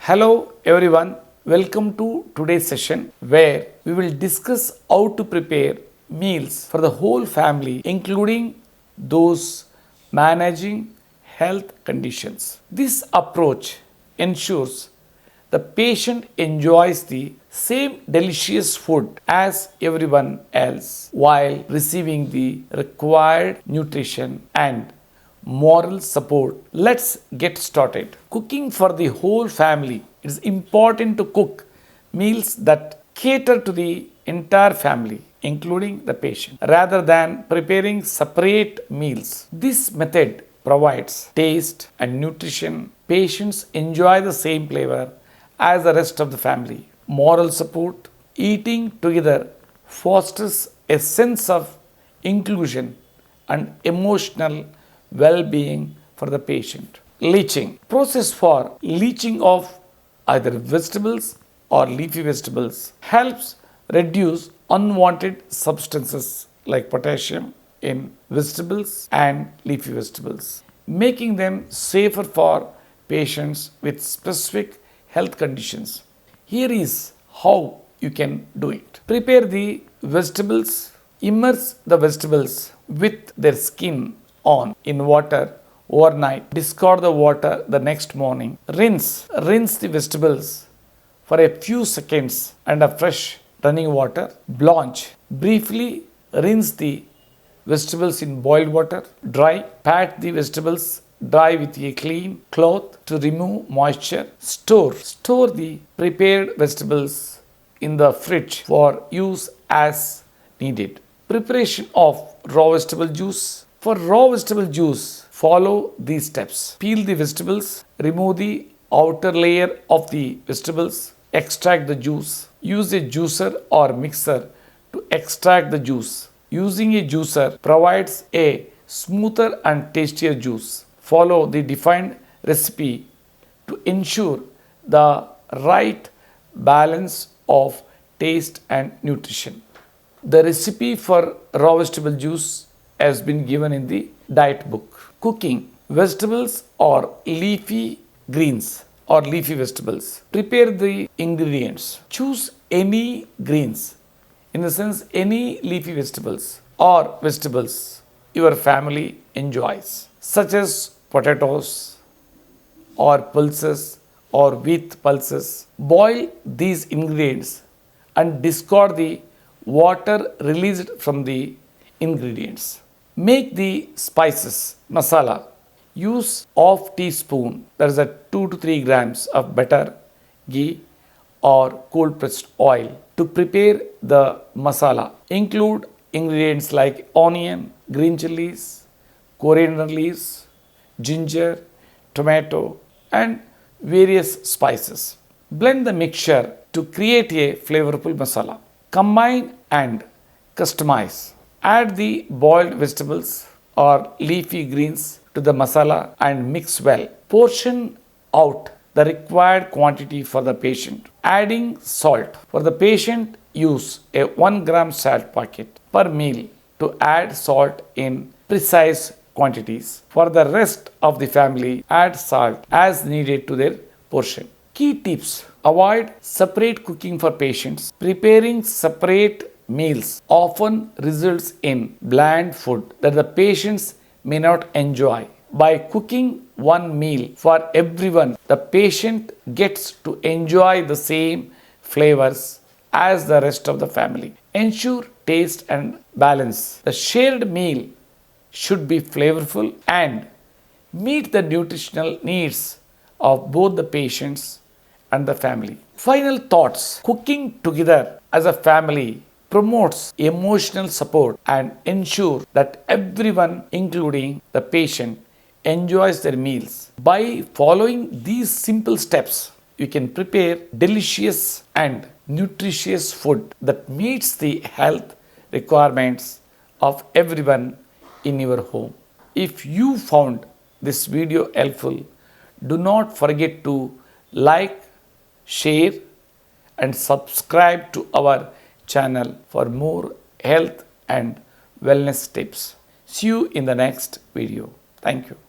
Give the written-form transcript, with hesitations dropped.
Hello everyone, welcome to today's session where we will discuss how to prepare meals for the whole family including those managing health conditions. This approach ensures the patient enjoys the same delicious food as everyone else while receiving the required nutrition and moral support. Let's get started. Cooking for the whole family. It is important to cook meals that cater to the entire family, including the patient, rather than preparing separate meals. This method provides taste and nutrition. Patients enjoy the same flavor as the rest of the family. Moral support. Eating together fosters a sense of inclusion and emotional well-being for the patient. Leaching. Process for leaching of either vegetables or leafy vegetables helps reduce unwanted substances like potassium in vegetables and leafy vegetables, making them safer for patients with specific health conditions. Here is how you can do it. Prepare the vegetables. Immerse the vegetables with their skin on in water overnight. Discard the water the next morning. Rinse the vegetables for a few seconds under fresh running water. Blanch. Briefly rinse the vegetables in boiled water. Dry. Pat the vegetables dry with a clean cloth to remove moisture. Store the prepared vegetables in the fridge for use as needed. Preparation of raw vegetable juice. For raw vegetable juice, follow these steps. Peel the vegetables, remove the outer layer of the vegetables, extract the juice. Use a juicer or mixer to extract the juice. Using a juicer provides a smoother and tastier juice. Follow the defined recipe to ensure the right balance of taste and nutrition. The recipe for raw vegetable juice has been given in the diet book. Cooking vegetables or leafy greens or leafy vegetables. Prepare the ingredients. Choose any greens, in the sense any leafy vegetables or vegetables your family enjoys, such as potatoes or pulses or wheat pulses. Boil these ingredients and discard the water released from the ingredients. Make the spices, masala. Use half teaspoon, that is 2 to 3 grams of butter, ghee or cold pressed oil to prepare the masala. Include ingredients like onion, green chilies, coriander leaves, ginger, tomato and various spices. Blend the mixture to create a flavorful masala. Combine and customize. Add the boiled vegetables or leafy greens to the masala and mix well. Portion out the required quantity for the patient. Adding salt. For the patient, use a 1 gram salt packet per meal to add salt in precise quantities. For the rest of the family, add salt as needed to their portion. Key tips. Avoid separate cooking for patients. Preparing separate meals often results in bland food that the patients may not enjoy. By cooking one meal for everyone, the patient gets to enjoy the same flavors as the rest of the family. Ensure taste and balance. The shared meal should be flavorful and meet the nutritional needs of both the patients and the family. Final thoughts. Cooking together as a family promotes emotional support and ensure that everyone, including the patient, enjoys their meals. By following these simple steps, you can prepare delicious and nutritious food that meets the health requirements of everyone in your home. If you found this video helpful, do not forget to like, share and subscribe to our channel for more health and wellness tips. See you in the next video. Thank you.